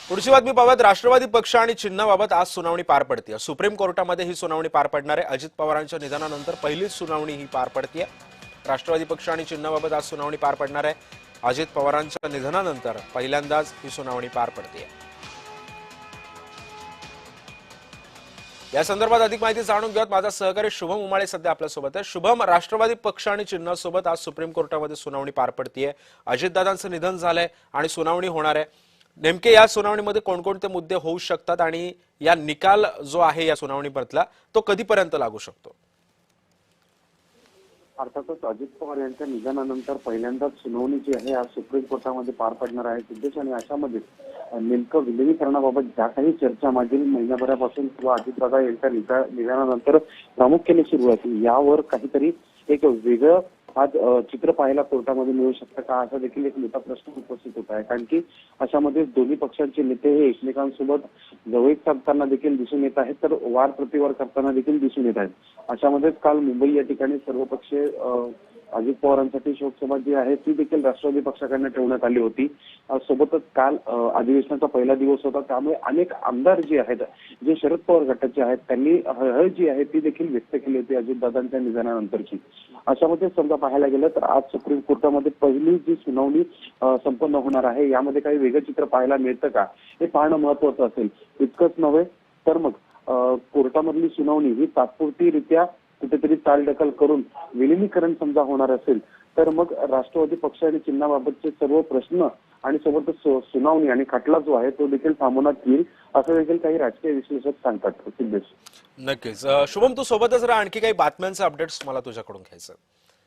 पुढची बातमी पाहूयात। राष्ट्रवादी पक्ष आणि चिन्हाबाबत आज सुनावणी पार पडते। सुप्रीम कोर्टामध्ये ही सुनावणी पार पडणार आहे। अजित पवारांच्या निधनानंतर पहिलीच सुनावणी ही पार पडते। राष्ट्रवादी पक्ष आणि चिन्हाबाबत आज सुनावणी पार पडणार आहे। अजित पवारांच्या निधनानंतर पहिल्यांदाच ही सुनावणी पार पडते। या संदर्भात अधिक माहिती जाणून घेऊयात। माझा सहकारी शुभम उमाळे सध्या आपल्या सोबत आहे। शुभम, राष्ट्रवादी पक्ष आणि चिन्हासोबत आज सुप्रीम कोर्टामध्ये सुनावणी पार पडते। अजितदादांचं निधन झालंय आणि सुनावणी होणार आहे। नेमके या सुनावणीमध्ये कोणकोणते मुद्दे होऊ शकतात आणि या निकाल जो आहे या सुनावणीमधला तो कधीपर्यंत लागू शकतो? अर्थातच अजित पवार यांच्या निधनानंतर पहिल्यांदाच सुनावणी जी आहे आज सुप्रीम कोर्टामध्ये पार पडणार आहे। उद्देश आणि अशामध्ये नेमकं विलिनीकरणाबाबत ज्या काही चर्चा मागील महिन्याभरापासून किंवा अजितदादा यांच्या निधनानंतर प्रामुख्याने सुरू आहे, यावर काहीतरी एक वेगळं आज चित्र पाहायला कोर्टामध्ये मिळू शकतं का, असा देखील एक मोठा प्रश्न उपस्थित होत आहे। कारण की अशामध्ये दोन्ही पक्षांचे नेते हे एकमेकांसोबत जवळीक साधताना देखील दिसून येत आहेत, तर वार प्रतिवार करताना देखील दिसून येत आहेत। अशामध्येच काल मुंबई या ठिकाणी सर्वपक्षीय अजित पवारांसाठी शोकसभा जी आहे ती देखील राष्ट्रवादी पक्षाकडनं ठेवण्यात आली होती। सोबतच काल अधिवेशनाचा पहिला दिवस होता, त्यामुळे अनेक आमदार जे आहेत, जे शरद पवार गटाचे आहेत, त्यांनी हळहळ जी आहे ती देखील व्यक्त केली होती अजितदादांच्या निधनानंतरची। अशामध्ये समजा पाहायला गेलं तर आज सुप्रीम कोर्टामध्ये पहिली जी सुनावणी संपन्न होणार आहे, यामध्ये काही वेगळं चित्र पाहायला मिळतं का हे पाहणं महत्वाचं असेल। इतकंच नव्हे तर मग कोर्टामधली सुनावणी ही तात्पुरतीरित्या कुठेतरी चालढकल करून विलिनीकरण समजा होणार असेल तर मग राष्ट्रवादी पक्ष आणि चिन्हाबाबतचे सर्व प्रश्न आणि सोबतच सुनावणी आणि खटला जो आहे तो देखील थांबवण्यात येईल, असं देखील काही राजकीय विश्लेषक सांगतात। नक्कीच शुभम, तू सोबतच राहा, आणखी काही बातम्यांचे अपडेट्स मला तुझ्याकडून घ्यायचं।